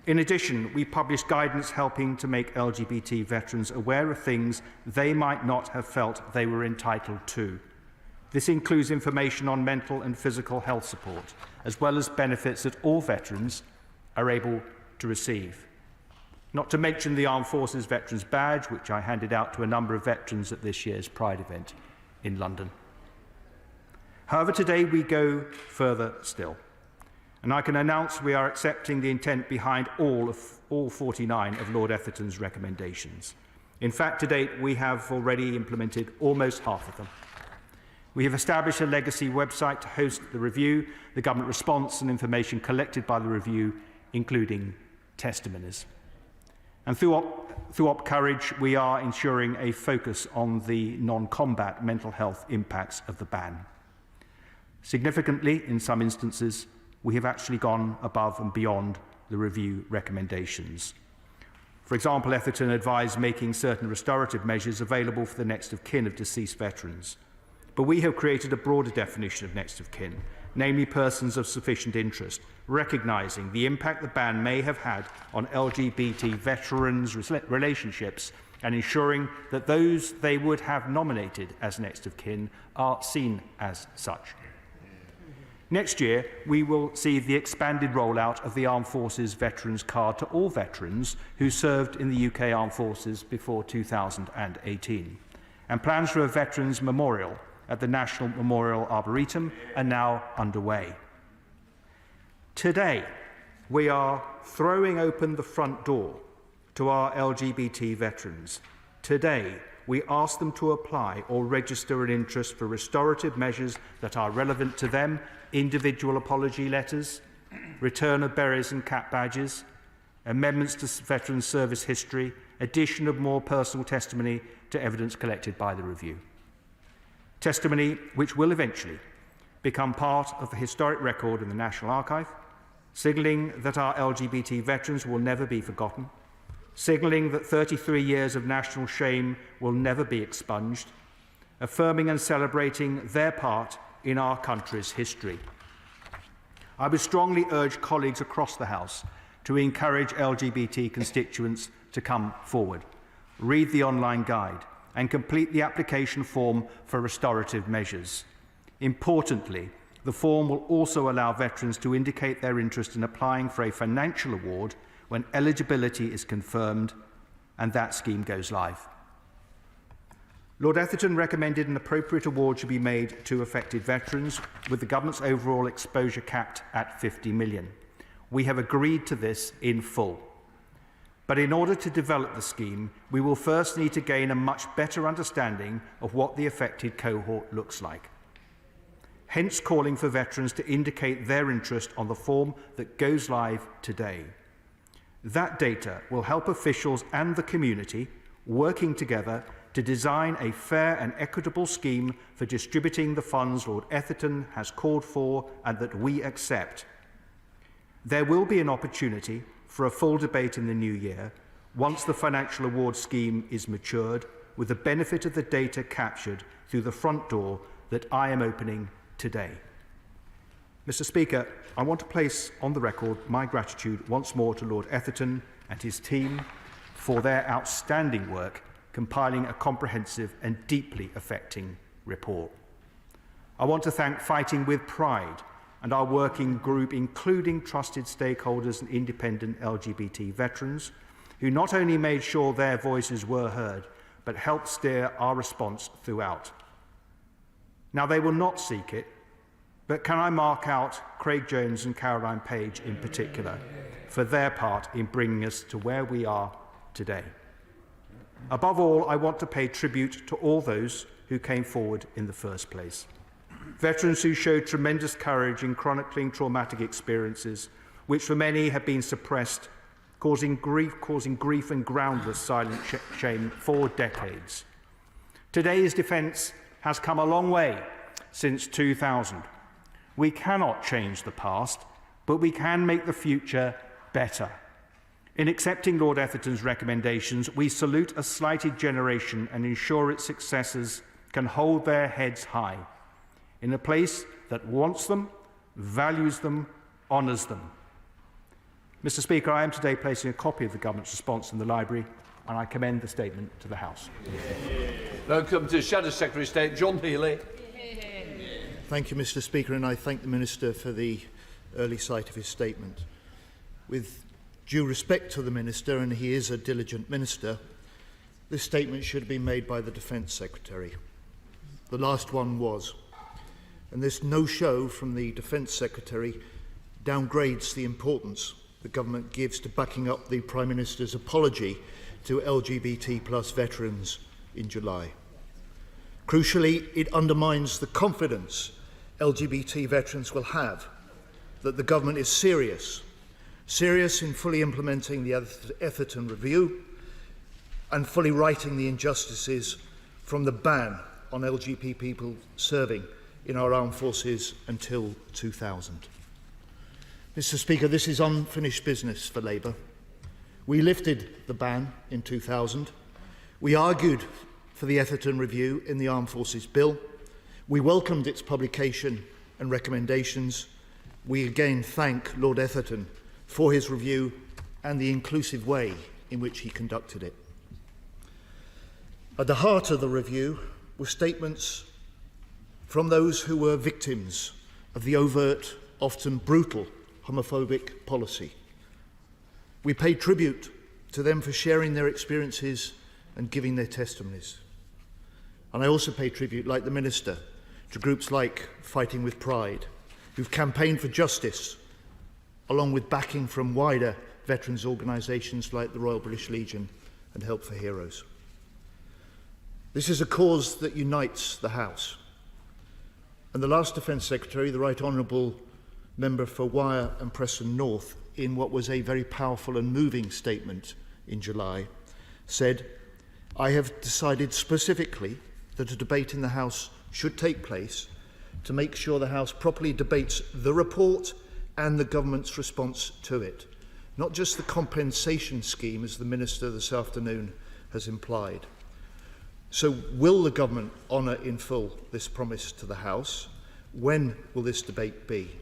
Speaker 25: In addition, we published guidance helping to make LGBT veterans aware of things they might not have felt they were entitled to. This includes information on mental and physical health support, as well as benefits that all veterans are able to receive. Not to mention the Armed Forces Veterans Badge, which I handed out to a number of veterans at this year's Pride event in London. However, today we go further still. And I can announce we are accepting the intent behind all 49 of Lord Etherton's recommendations. In fact, to date, we have already implemented almost half of them. We have established a legacy website to host the review, the government response and information collected by the review, including testimonies. And through Op Courage, we are ensuring a focus on the non-combat mental health impacts of the ban. Significantly, in some instances, we have actually gone above and beyond the review recommendations. For example, Etherton advised making certain restorative measures available for the next of kin of deceased veterans. But we have created a broader definition of next of kin, namely persons of sufficient interest, recognising the impact the ban may have had on LGBT veterans' relationships and ensuring that those they would have nominated as next of kin are seen as such. Next year, we will see the expanded rollout of the Armed Forces Veterans Card to all veterans who served in the UK Armed Forces before 2018. And plans for a Veterans Memorial at the National Memorial Arboretum are now underway. Today, we are throwing open the front door to our LGBT veterans. Today, we ask them to apply or register an interest for restorative measures that are relevant to them, individual apology letters, return of berets and cap badges, amendments to veterans' service history, addition of more personal testimony to evidence collected by the review. Testimony which will eventually become part of the historic record in the National Archive, signalling that our LGBT veterans will never be forgotten, signalling that 33 years of national shame will never be expunged, affirming and celebrating their part in our country's history. I would strongly urge colleagues across the House to encourage LGBT constituents to come forward, read the online guide, and complete the application form for restorative measures. Importantly, the form will also allow veterans to indicate their interest in applying for a financial award when eligibility is confirmed and that scheme goes live. Lord Etherton recommended an appropriate award should be made to affected veterans, with the government's overall exposure capped at 50 million. We have agreed to this in full. But in order to develop the scheme, we will first need to gain a much better understanding of what the affected cohort looks like. Hence calling for veterans to indicate their interest on the form that goes live today. That data will help officials and the community working together to design a fair and equitable scheme for distributing the funds Lord Etherton has called for and that we accept. There will be an opportunity for a full debate in the new year once the financial award scheme is matured, with the benefit of the data captured through the front door that I am opening today. Mr. Speaker, I want to place on the record my gratitude once more to Lord Etherton and his team for their outstanding work compiling a comprehensive and deeply affecting report. I want to thank Fighting with Pride and our working group, including trusted stakeholders and independent LGBT veterans, who not only made sure their voices were heard, but helped steer our response throughout. Now, they will not seek it, but can I mark out Craig Jones and Caroline Page in particular for their part in bringing us to where we are today. Above all, I want to pay tribute to all those who came forward in the first place. Veterans who showed tremendous courage in chronicling traumatic experiences, which for many have been suppressed, causing grief and groundless silent shame for decades. Today's defence has come a long way since 2000. We cannot change the past, but we can make the future better. In accepting Lord Etherton's recommendations, we salute a slighted generation and ensure its successors can hold their heads high in a place that wants them, values them, honours them. Mr. Speaker, I am today placing a copy of the government's response in the library, and I commend the statement to the House.
Speaker 2: Now come to Shadow Secretary of State, John Healey.
Speaker 1: Thank you, Mr. Speaker, and I thank the Minister for the early sight of his statement. With due respect to the Minister, and he is a diligent Minister, this statement should have been made by the Defence Secretary. The last one was. And this no-show from the Defence Secretary downgrades the importance the government gives to backing up the Prime Minister's apology to LGBT plus veterans in July. Crucially, it undermines the confidence LGBT veterans will have that the government is serious in fully implementing the Etherton Review and fully righting the injustices from the ban on LGBT people serving in our armed forces until 2000. Mr. Speaker, this is unfinished business for Labour. We lifted the ban in 2000. We argued for the Etherton Review in the Armed Forces Bill. We welcomed its publication and recommendations. We again thank Lord Etherton for his review and the inclusive way in which he conducted it. At the heart of the review were statements from those who were victims of the overt, often brutal, homophobic policy. We paid tribute to them for sharing their experiences and giving their testimonies. And I also pay tribute, like the Minister, to groups like Fighting with Pride, who've campaigned for justice, along with backing from wider veterans' organisations like the Royal British Legion and Help for Heroes. This is a cause that unites the House. And the last Defence Secretary, the Right Honourable Member for Wyre and Preston North, in what was a very powerful and moving statement in July, said, "I have decided specifically that a debate in the House should take place to make sure the House properly debates the report and the government's response to it, not just the compensation scheme as the Minister this afternoon has implied." So will the government honour in full this promise to the House? When will this debate be?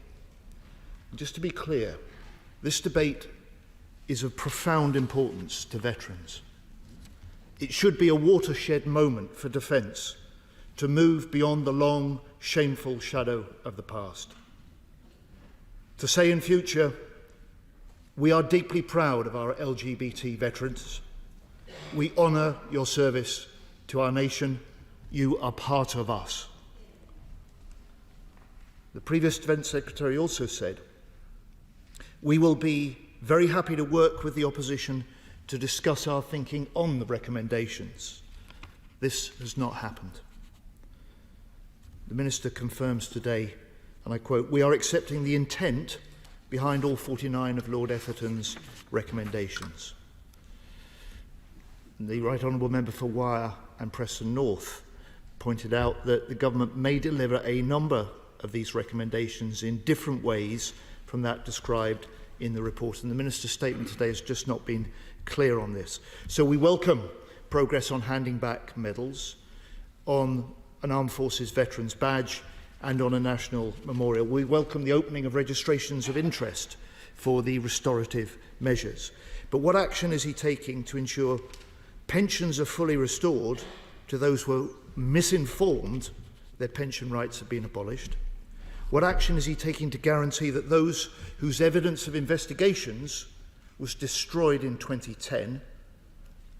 Speaker 1: And just to be clear, this debate is of profound importance to veterans. It should be a watershed moment for defence to move beyond the long, shameful shadow of the past. To say in future, we are deeply proud of our LGBT veterans. We honour your service to our nation. You are part of us. The previous Defence Secretary also said, "We will be very happy to work with the opposition to discuss our thinking on the recommendations." This has not happened. The Minister confirms today, and I quote, "We are accepting the intent behind all 49 of Lord Etherton's recommendations." And the Right Honourable Member for Wyre and Preston North pointed out that the government may deliver a number of these recommendations in different ways from that described in the report, and the Minister's statement today has just not been clear on this. So we welcome progress on handing back medals, on an Armed Forces Veterans Badge, and on a national memorial. We welcome the opening of registrations of interest for the restorative measures. But what action is he taking to ensure pensions are fully restored to those who were misinformed their pension rights have been abolished? What action is he taking to guarantee that those whose evidence of investigations was destroyed in 2010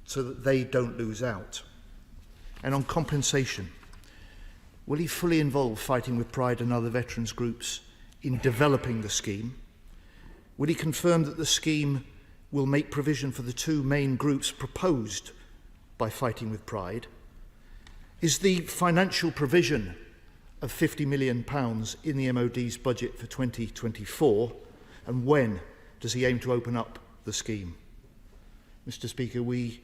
Speaker 1: so that they don't lose out? And on compensation, will he fully involve Fighting with Pride and other veterans groups in developing the scheme? Will he confirm that the scheme will make provision for the two main groups proposed by Fighting with Pride? Is the financial provision of £50 million in the MOD's budget for 2024? And when does he aim to open up the scheme? Mr. Speaker, we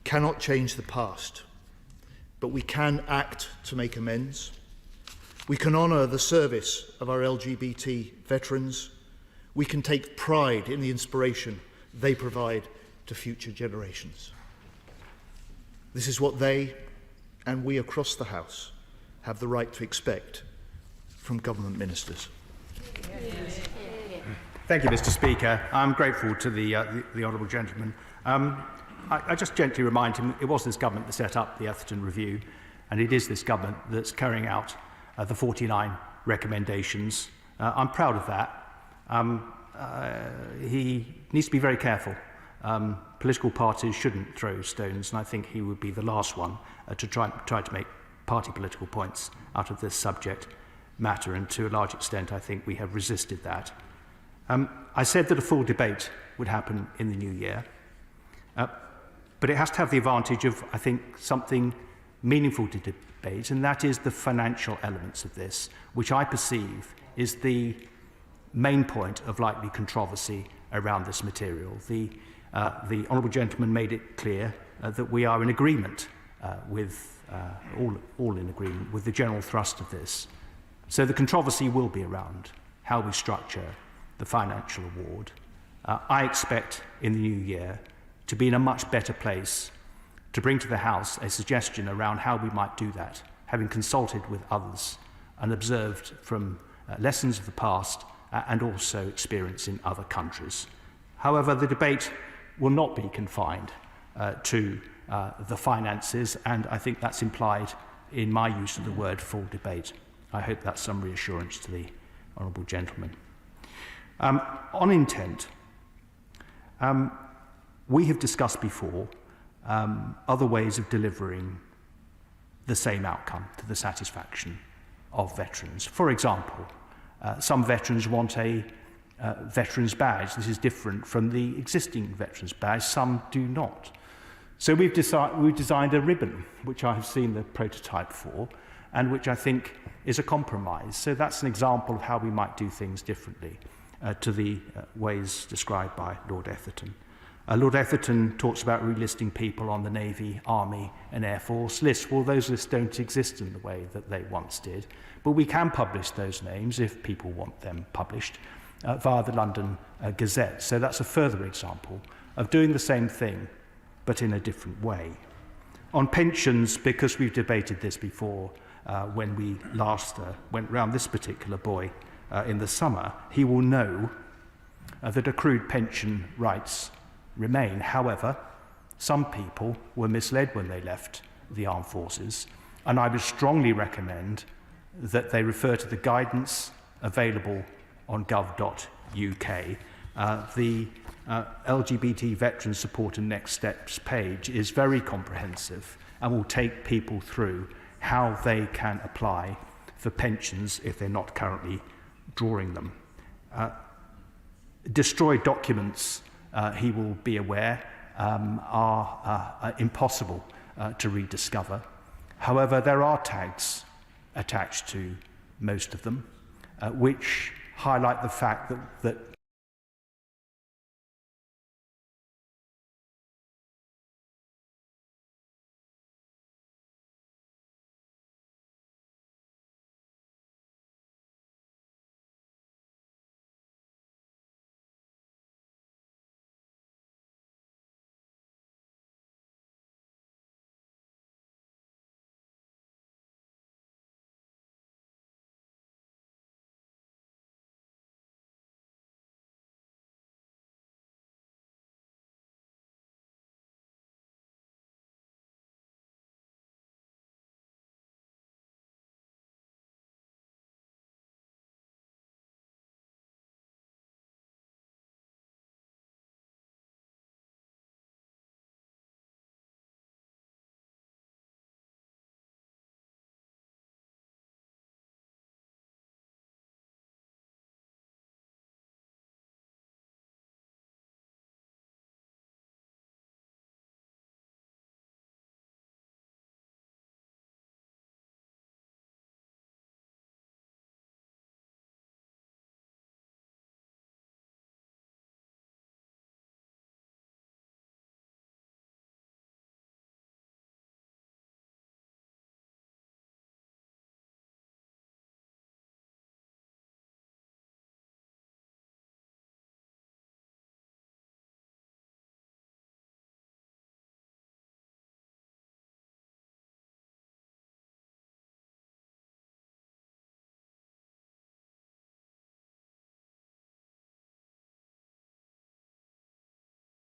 Speaker 1: cannot change the past, but we can act to make amends. We can honour the service of our LGBT veterans. We can take pride in the inspiration they provide to future generations. This is what they and we across the House have the right to expect from government ministers.
Speaker 25: Thank you, Mr. Speaker. I'm grateful to the honourable gentleman. I just gently remind him it was this government that set up the Etherton Review, and it is this government that's carrying out the 49 recommendations. I'm proud of that. He needs to be very careful. Political parties shouldn't throw stones, and I think he would be the last one to try to make party political points out of this subject matter, and to a large extent I think we have resisted that. I said that a full debate would happen in the new year, but it has to have the advantage of, I think, something meaningful to debate, and that is the financial elements of this, which I perceive is the main point of likely controversy around this material. The honourable gentleman made it clear that we are in agreement all in agreement with the general thrust of this. So the controversy will be around how we structure the financial award. I expect in the new year to be in a much better place to bring to the House a suggestion around how we might do that, having consulted with others and observed from lessons of the past and also experience in other countries. However, the debate will not be confined to the finances, and I think that's implied in my use of the word full debate. I hope that's some reassurance to the honourable gentleman. On intent, we have discussed before other ways of delivering the same outcome to the satisfaction of veterans. For example, some veterans want a veterans badge. This is different from the existing veterans badge. Some do not. So we've designed a ribbon, which I have seen the prototype for, and which I think is a compromise. So that's an example of how we might do things differently to the ways described by Lord Etherton. Lord Etherton talks about relisting people on the Navy, Army and Air Force lists. Well, those lists don't exist in the way that they once did, but we can publish those names if people want them published via the London Gazette. So that's a further example of doing the same thing, but in a different way. On pensions, because we've debated this before, when we last went round this particular boy in the summer, he will know that accrued pension rights remain. However, some people were misled when they left the armed forces, and I would strongly recommend that they refer to the guidance available on gov.uk. The LGBT Veteran Support and Next Steps page is very comprehensive and will take people through how they can apply for pensions if they're not currently drawing them. Destroyed documents, he will be aware, are impossible to rediscover. However, there are tags attached to most of them, which highlight the fact that